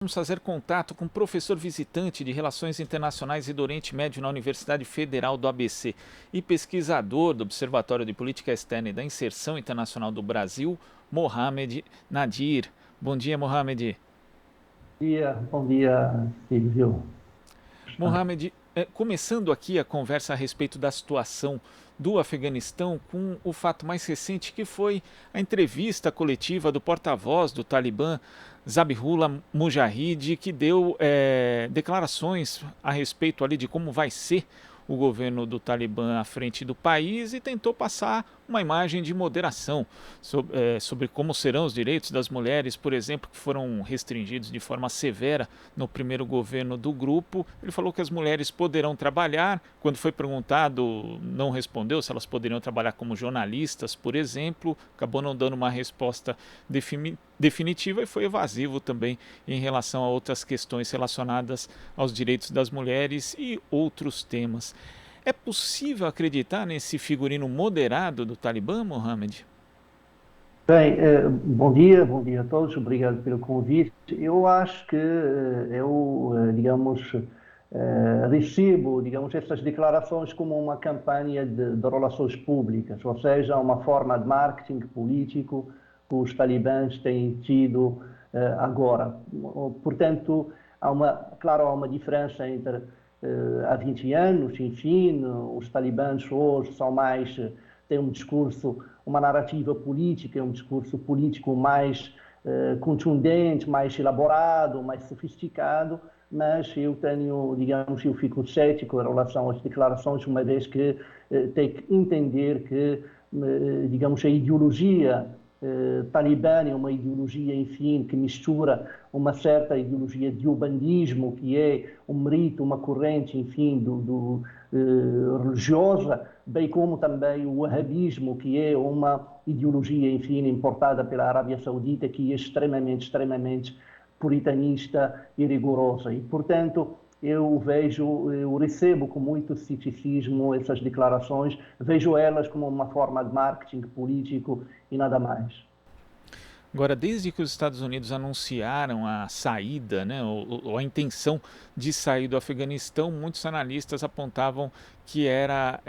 vamos fazer contato com o professor visitante de Relações Internacionais e do Oriente Médio na Universidade Federal do ABC e pesquisador do Observatório de Política Externa e da Inserção Internacional do Brasil, Mohamed Nadir. Bom dia, Mohamed. Bom dia, Silvio. Está. Mohamed, começando aqui a conversa a respeito da situação do Afeganistão com o fato mais recente que foi a entrevista coletiva do porta-voz do Talibã, Zabihullah Mujahid, que deu declarações a respeito ali de como vai ser o governo do Talibã à frente do país e tentou passar uma imagem de moderação sobre como serão os direitos das mulheres, por exemplo, que foram restringidos de forma severa no primeiro governo do grupo. Ele falou que as mulheres poderão trabalhar. Quando foi perguntado, não respondeu se elas poderiam trabalhar como jornalistas, por exemplo. Acabou não dando uma resposta definitiva e foi evasivo também em relação a outras questões relacionadas aos direitos das mulheres e outros temas. É possível acreditar nesse figurino moderado do Talibã, Mohamed? Bem, bom dia a todos, obrigado pelo convite. Eu acho que digamos, recebo, digamos, essas declarações como uma campanha de relações públicas, ou seja, uma forma de marketing político que os talibãs têm tido agora. Portanto, claro, há uma diferença entre há 20 anos, enfim, os talibãs hoje são mais, têm um discurso, uma narrativa política, um discurso político mais contundente, mais elaborado, mais sofisticado, mas eu tenho, digamos, eu fico cético em relação às declarações, uma vez que tem que entender que, digamos, a ideologia talibã é uma ideologia, enfim, que mistura uma certa ideologia de ubandismo, que é um mito, uma corrente, enfim, religiosa, bem como também o wahhabismo, que é uma ideologia, enfim, importada pela Arábia Saudita, que é extremamente puritanista e rigorosa. E, portanto, eu recebo com muito ceticismo essas declarações, vejo elas como uma forma de marketing político e nada mais. Agora, desde que os Estados Unidos anunciaram a saída, né, ou a intenção de sair do Afeganistão, muitos analistas apontavam que era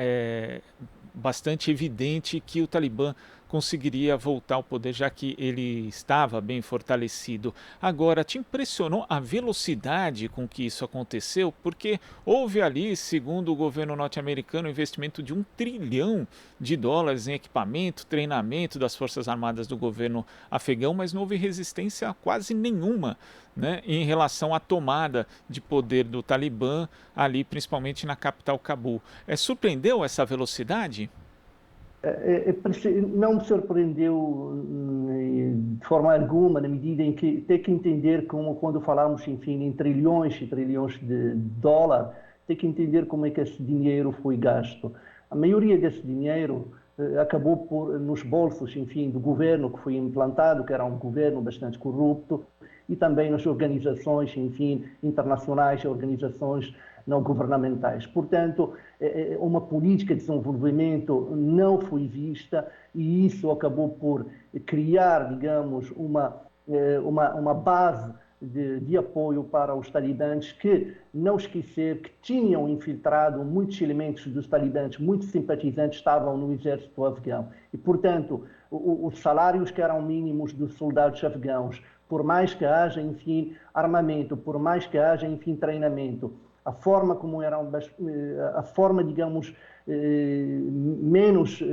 bastante evidente que o Talibã conseguiria voltar ao poder, já que ele estava bem fortalecido. Agora, te impressionou a velocidade com que isso aconteceu? Porque houve ali, segundo o governo norte-americano, um investimento de US$ 1 trilhão em equipamento, treinamento das Forças Armadas do governo afegão, mas não houve resistência quase nenhuma, né, em relação à tomada de poder do Talibã ali, principalmente na capital Cabul. Surpreendeu essa velocidade? Não me surpreendeu de forma alguma, na medida em que tem que entender como, quando falamos, enfim, em trilhões e trilhões de dólar, tem que entender como é que esse dinheiro foi gasto. A maioria desse dinheiro acabou nos bolsos, enfim, do governo que foi implantado, que era um governo bastante corrupto, e também nas organizações, enfim, internacionais, organizações não governamentais. Portanto, uma política de desenvolvimento não foi vista e isso acabou por criar, digamos, uma base de apoio para os talibãs, que, não esquecer, que tinham infiltrado muitos elementos dos talibãs, muitos simpatizantes estavam no exército afegão. E, portanto, os salários que eram mínimos dos soldados afegãos, por mais que haja, enfim, armamento, por mais que haja, enfim, treinamento, a forma como eram, a forma, digamos, menos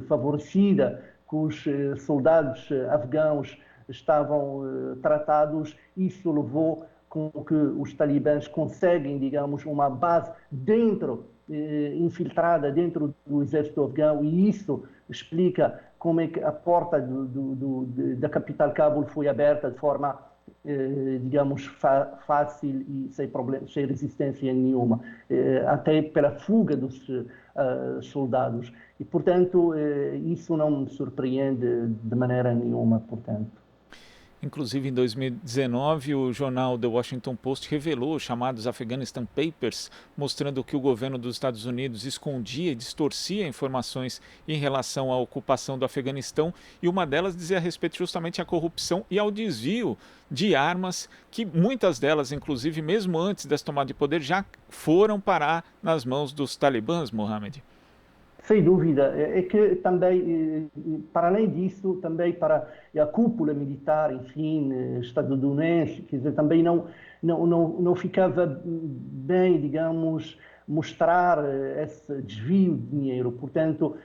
favorecida que os soldados afegãos estavam tratados, isso levou com que os talibãs conseguem, digamos, uma base infiltrada dentro do exército afegão, e isso explica como é que a porta da capital Cabul foi aberta de forma, digamos, fácil e sem problema, sem resistência nenhuma, até pela fuga dos soldados. E, portanto, isso não me surpreende de maneira nenhuma, portanto. Inclusive, em 2019, o jornal The Washington Post revelou os chamados Afghanistan Papers, mostrando que o governo dos Estados Unidos escondia e distorcia informações em relação à ocupação do Afeganistão, e uma delas dizia respeito justamente à corrupção e ao desvio de armas, que muitas delas, inclusive mesmo antes dessa tomada de poder, já foram parar nas mãos dos talibãs, Mohamed. Sem dúvida, é que também, para além disso, também para a cúpula militar, enfim, estadunidense, quer dizer, também não ficava bem, digamos, mostrar esse desvio de dinheiro. Portanto,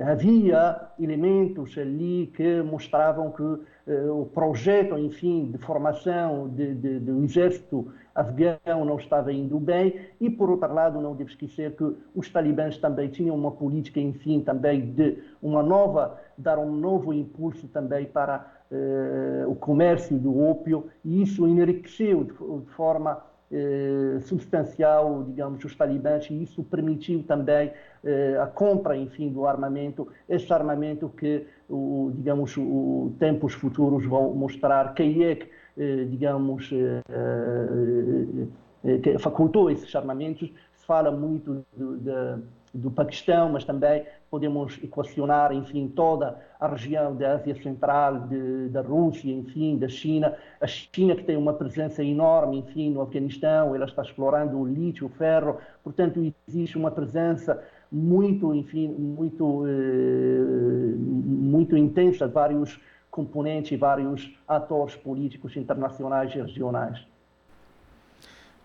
havia elementos ali que mostravam que o projeto, enfim, de formação do exército afegão não estava indo bem e, por outro lado, não devo esquecer que os talibãs também tinham uma política, enfim, também de dar um novo impulso também para o comércio do ópio e isso enriqueceu de forma substancial, digamos, os talibãs e isso permitiu também a compra, enfim, do armamento, esse armamento que, digamos, tempos futuros vão mostrar quem é que, digamos, que facultou esses armamentos. Se fala muito do Paquistão, mas também podemos equacionar, enfim, toda a região da Ásia Central, da Rússia, enfim, da China. A China que tem uma presença enorme, enfim, no Afeganistão, ela está explorando o lítio, o ferro, portanto existe uma presença muito, enfim, muito intensa de vários componentes e vários atores políticos internacionais e regionais.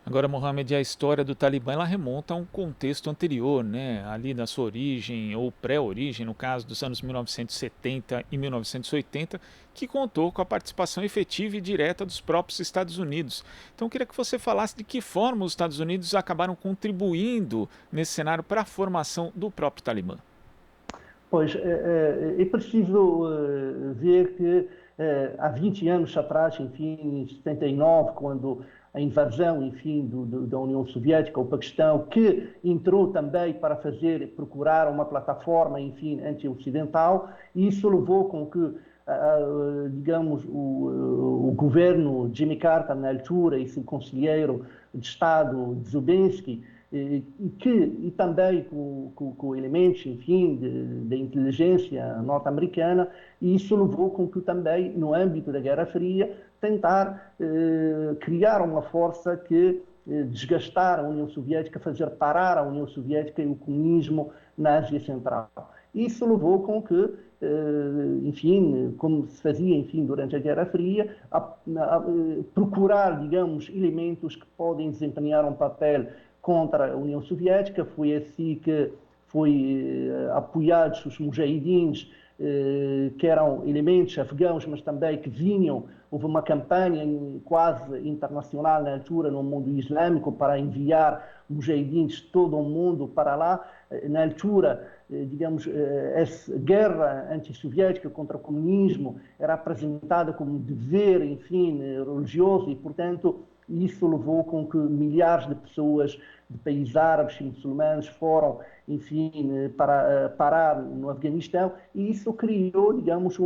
Agora, Mohamed, a história do Talibã ela remonta a um contexto anterior, né? Ali da sua origem ou pré-origem, no caso dos anos 1970 e 1980, que contou com a participação efetiva e direta dos próprios Estados Unidos. Então, eu queria que você falasse de que forma os Estados Unidos acabaram contribuindo nesse cenário para a formação do próprio Talibã. Pois, é preciso ver que há 20 anos atrás, enfim, em 79, quando a invasão, enfim, da União Soviética, o Paquistão, que entrou também para procurar uma plataforma, enfim, anti-ocidental, e isso levou com que, digamos, o governo de Jimmy Carter, na altura, e seu conselheiro de Estado, Zubinski, e também com elementos, enfim, da inteligência norte-americana, e isso levou com que também, no âmbito da Guerra Fria, tentar criar uma força que desgastar a União Soviética, fazer parar a União Soviética e o comunismo na Ásia Central. Isso levou com que, enfim, como se fazia, enfim, durante a Guerra Fria, a procurar, digamos, elementos que podem desempenhar um papel contra a União Soviética. Foi assim que foi apoiados os mujahidins, que eram elementos afegãos, mas também que vinham. Houve uma campanha quase internacional na altura no mundo islâmico para enviar mujahidins de todo o mundo para lá. Na altura, digamos, essa guerra antissoviética contra o comunismo era apresentada como dever, enfim, religioso e, portanto, isso levou com que milhares de pessoas de países árabes e muçulmanos foram, enfim, para parar no Afeganistão e isso criou, digamos,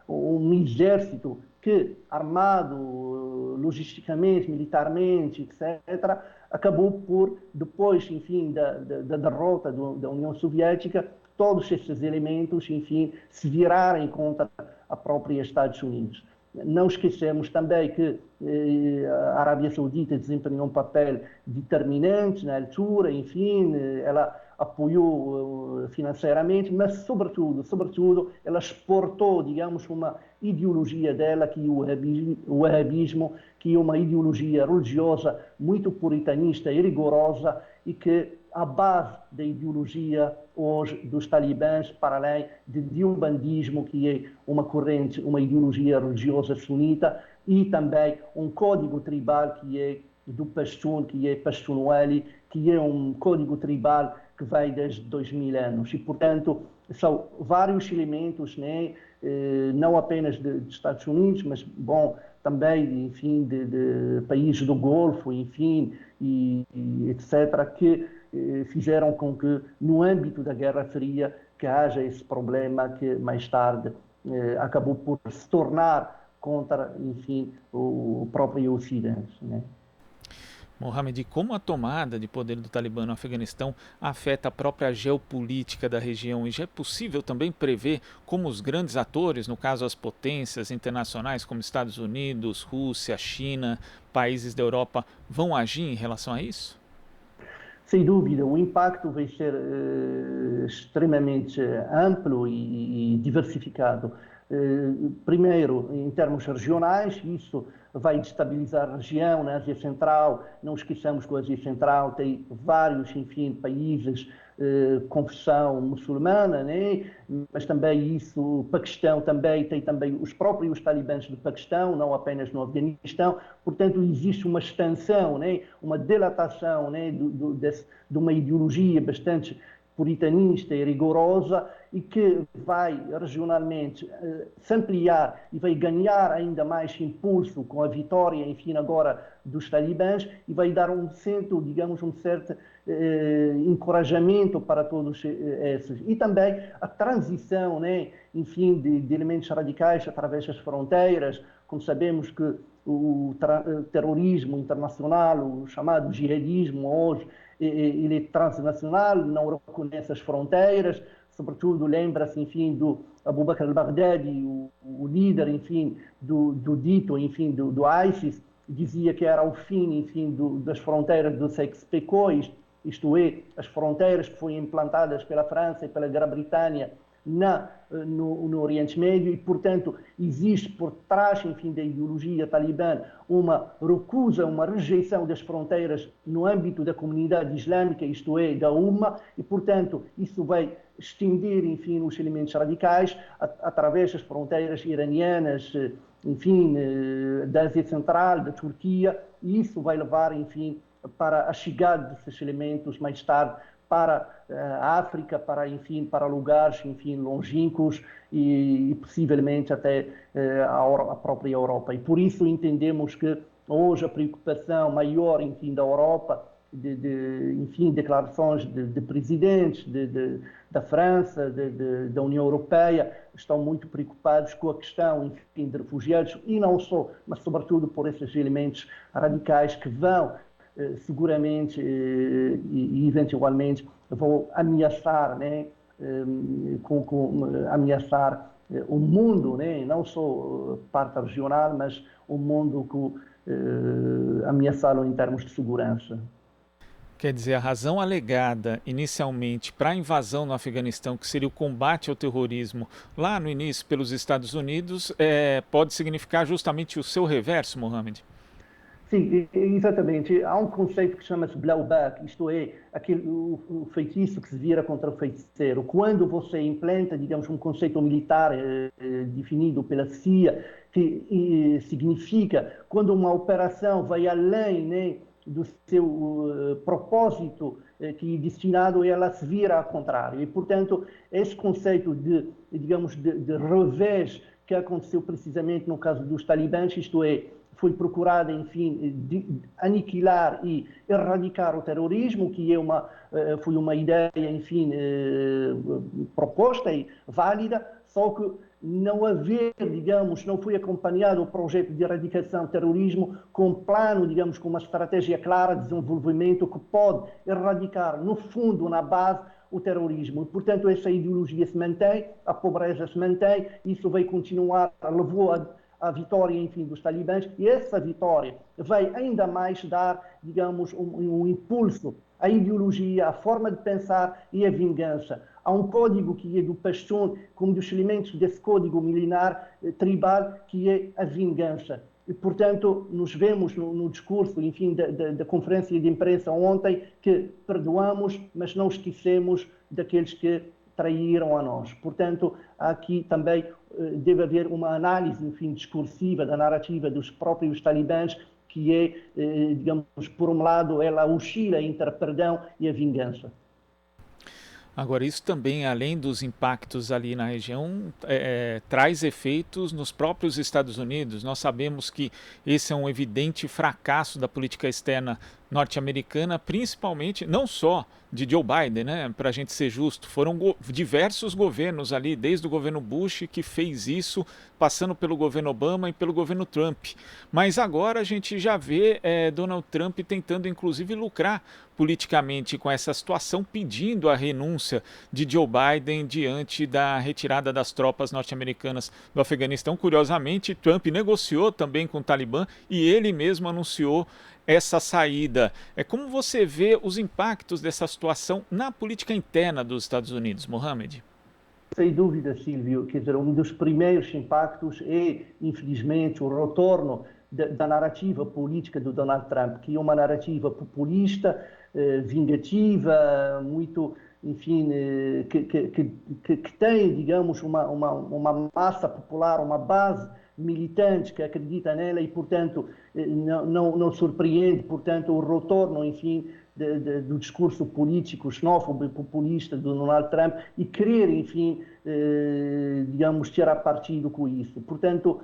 um exército que, armado logisticamente, militarmente, etc., acabou por, depois, enfim, da derrota da União Soviética, todos esses elementos, enfim, se virarem contra a própria Estados Unidos. Não esquecemos também que a Arábia Saudita desempenhou um papel determinante na altura, enfim, ela apoiou financeiramente, mas sobretudo, ela exportou, digamos, uma ideologia dela, que é o wahhabismo, que é uma ideologia religiosa muito puritanista e rigorosa e que a base da ideologia hoje dos talibãs, para além de um bandismo que é uma corrente, uma ideologia religiosa sunita e também um código tribal que é do Pashtun, que é Pashtunwali, que é um código tribal que vai desde 2000 anos. E, portanto, são vários elementos, né? Não apenas de Estados Unidos, mas, bom, também, enfim, de países do Golfo, enfim, e etc., que fizeram com que, no âmbito da Guerra Fria, que haja esse problema que mais tarde acabou por se tornar contra, enfim, o próprio Ocidente, né? Mohamed, como a tomada de poder do Talibã no Afeganistão afeta a própria geopolítica da região? E já é possível também prever como os grandes atores, no caso as potências internacionais como Estados Unidos, Rússia, China, países da Europa, vão agir em relação a isso? Sem dúvida, o impacto vai ser extremamente amplo e diversificado. Primeiro, em termos regionais, isso vai destabilizar a região, na Ásia Central. Não esqueçamos que a Ásia Central tem vários, enfim, países confissão muçulmana, né? Mas também isso, o Paquistão também tem também os próprios talibãs do Paquistão, não apenas no Afeganistão. Portanto, existe uma extensão, né? Uma dilatação, né? De uma ideologia bastante puritanista e rigorosa e que vai regionalmente se ampliar e vai ganhar ainda mais impulso com a vitória, enfim, agora dos talibãs e vai dar um certo, digamos, um certo encorajamento para todos esses. E também a transição, né, enfim, de elementos radicais através das fronteiras, como sabemos que o terrorismo internacional, o chamado jihadismo hoje, ele é transnacional, não reconhece as fronteiras, sobretudo lembra-se, enfim, do Abu Bakr al-Baghdadi, o líder, enfim, do dito, enfim, do ISIS, dizia que era o fim, enfim, das fronteiras do Sykes-Picot, isto é, as fronteiras que foram implantadas pela França e pela Grã-Bretanha no Oriente Médio e, portanto, existe por trás, enfim, da ideologia talibã uma recusa, uma rejeição das fronteiras no âmbito da comunidade islâmica, isto é, da Umma, e, portanto, isso vai estender, enfim, os elementos radicais através das fronteiras iranianas, enfim, da Ásia Central, da Turquia, e isso vai levar, enfim, para a chegada desses elementos mais tarde para a África, para, enfim, para lugares, enfim, longínquos e possivelmente até a própria Europa. E por isso entendemos que hoje a preocupação maior, enfim, da Europa, enfim, declarações de presidentes da França, da União Europeia, estão muito preocupados com a questão, enfim, de refugiados e não só, mas sobretudo por esses elementos radicais que vão seguramente e eventualmente vão ameaçar, né, ameaçar o mundo, né, não só parte regional, mas o mundo ameaçá-lo em termos de segurança. Quer dizer, a razão alegada inicialmente para a invasão no Afeganistão, que seria o combate ao terrorismo lá no início pelos Estados Unidos, pode significar justamente o seu reverso, Mohamed? Sim, exatamente. Há um conceito que chama-se blowback, isto é, o feitiço que se vira contra o feiticeiro. Quando você implanta, digamos, um conceito militar definido pela CIA, que significa quando uma operação vai além, né, do seu propósito que é destinado, ela se vira ao contrário. E, portanto, esse conceito digamos, de revés que aconteceu precisamente no caso dos talibãs, isto é, foi procurada, enfim, aniquilar e erradicar o terrorismo, que foi uma ideia, enfim, proposta e válida, só que não haver, digamos, não foi acompanhado o projeto de erradicação do terrorismo com um plano, digamos, com uma estratégia clara de desenvolvimento que pode erradicar, no fundo, na base, o terrorismo. E, portanto, essa ideologia se mantém, a pobreza se mantém, isso vai continuar, levou a vitória, enfim, dos talibãs, e essa vitória vai ainda mais dar, digamos, um impulso à ideologia, à forma de pensar e à vingança. Há um código que é do Pashtun, como dos elementos desse código milenar tribal, que é a vingança. E, portanto, nos vemos no discurso, enfim, da conferência de imprensa ontem, que perdoamos, mas não esquecemos daqueles que traíram a nós. Portanto, aqui também deve haver uma análise, enfim, discursiva da narrativa dos próprios talibãs, que digamos, por um lado, ela oscila entre a perdão e a vingança. Agora, isso também, além dos impactos ali na região, traz efeitos nos próprios Estados Unidos. Nós sabemos que esse é um evidente fracasso da política externa norte-americana, principalmente, não só de Joe Biden, né? Para a gente ser justo, foram diversos governos ali, desde o governo Bush, que fez isso, passando pelo governo Obama e pelo governo Trump. Mas agora a gente já vê Donald Trump tentando, inclusive, lucrar politicamente com essa situação, pedindo a renúncia de Joe Biden diante da retirada das tropas norte-americanas do Afeganistão. Curiosamente, Trump negociou também com o Talibã e ele mesmo anunciou essa saída. Como você vê os impactos dessa situação na política interna dos Estados Unidos, Mohamed? Sem dúvida, Silvio, quer dizer, um dos primeiros impactos é, infelizmente, o retorno da narrativa política do Donald Trump, que é uma narrativa populista, vingativa, muito, enfim, que tem, digamos, uma massa popular, uma base militante que acredita nela e, portanto, não surpreende, portanto, o retorno, enfim, do discurso político xenófobo e populista do Donald Trump e querer, enfim, digamos, tirar partido com isso. Portanto,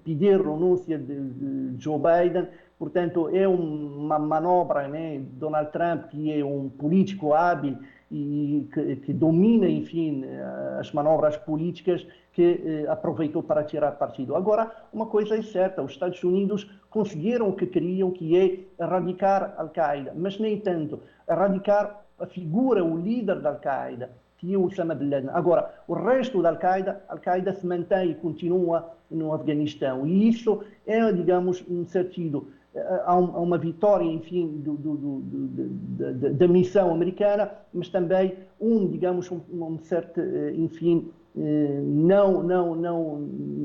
pedir renúncia de Joe Biden, portanto, é uma manobra, né? Donald Trump, que é um político hábil e que domina, enfim, as manobras políticas, que aproveitou para tirar partido. Agora, uma coisa é certa, os Estados Unidos conseguiram o que queriam, que é erradicar a Al-Qaeda, mas nem tanto, erradicar a figura, o líder da Al-Qaeda, que é o Osama Bin Laden. Agora, o resto da Al-Qaeda se mantém e continua no Afeganistão, e isso é, digamos, um sentido, há uma vitória, enfim, da missão americana, mas também digamos, um certo, enfim,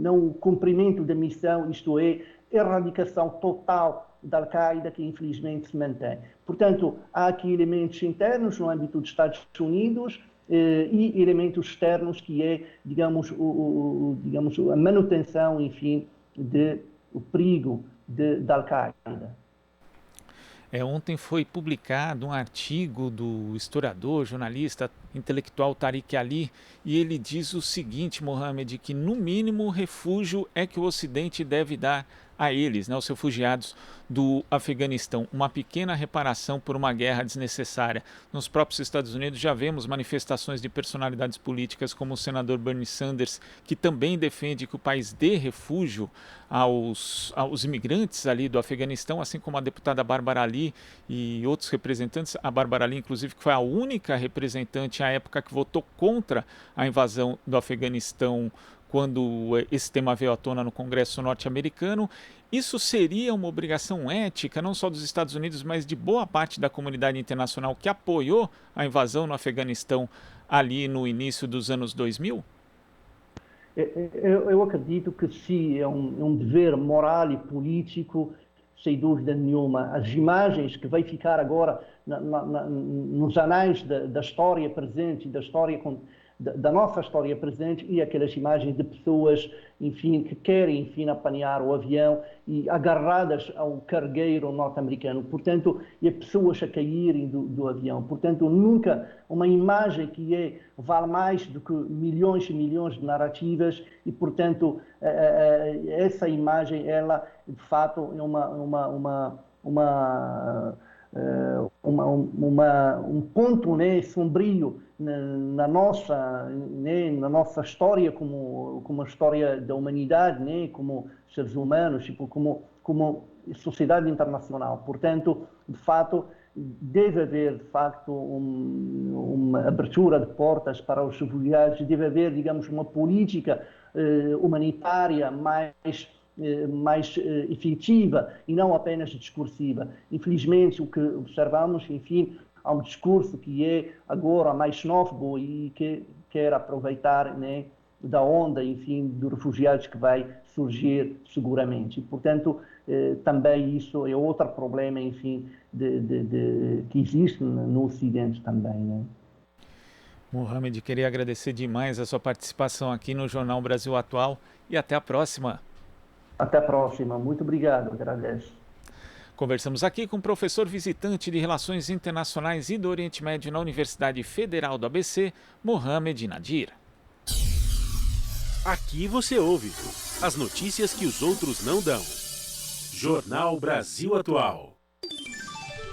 não cumprimento da missão, isto é, erradicação total da Al-Qaeda, que infelizmente se mantém. Portanto, há aqui elementos internos no âmbito dos Estados Unidos e elementos externos, que é, digamos, digamos, a manutenção, enfim, do perigo da Al-Qaeda. Ontem foi publicado um artigo do historiador, jornalista, intelectual Tariq Ali, e ele diz o seguinte, Mohamed, que no mínimo refúgio é que o Ocidente deve dar a eles, né, os refugiados do Afeganistão, uma pequena reparação por uma guerra desnecessária. Nos próprios Estados Unidos já vemos manifestações de personalidades políticas como o senador Bernie Sanders, que também defende que o país dê refúgio aos imigrantes ali do Afeganistão, assim como a deputada Barbara Ali e outros representantes. A Barbara Ali, inclusive, que foi a única representante à época que votou contra a invasão do Afeganistão quando esse tema veio à tona no Congresso norte-americano. Isso seria uma obrigação ética, não só dos Estados Unidos, mas de boa parte da comunidade internacional que apoiou a invasão no Afeganistão ali no início dos anos 2000? Eu acredito que sim, é um dever moral e político, sem dúvida nenhuma. As imagens que vai ficar agora nos anais da história presente, da nossa história presente, e aquelas imagens de pessoas, enfim, que querem, enfim, apanhar o avião e agarradas ao cargueiro norte-americano, portanto, e pessoas a caírem do avião. Portanto, nunca uma imagem que vale mais do que milhões e milhões de narrativas e, portanto, essa imagem, ela, de fato, é um ponto, né, sombrio na nossa história, como a história da humanidade, né, como seres humanos, tipo, como sociedade internacional. Portanto, de fato, deve haver, de facto, uma abertura de portas para os refugiados, deve haver, digamos, uma política humanitária mais efetiva e não apenas discursiva. Infelizmente, o que observamos, enfim, há um discurso que é agora mais xenófobo e que quer aproveitar, né, da onda, enfim, dos refugiados que vai surgir seguramente. E, portanto, também isso é outro problema, enfim, que existe no Ocidente também, né? Mohamed, queria agradecer demais a sua participação aqui no Jornal Brasil Atual e até a próxima. Até a próxima. Muito obrigado, agradeço. Conversamos aqui com o professor visitante de Relações Internacionais e do Oriente Médio na Universidade Federal do ABC, Mohamed Nadir. Aqui você ouve as notícias que os outros não dão. Jornal Brasil Atual.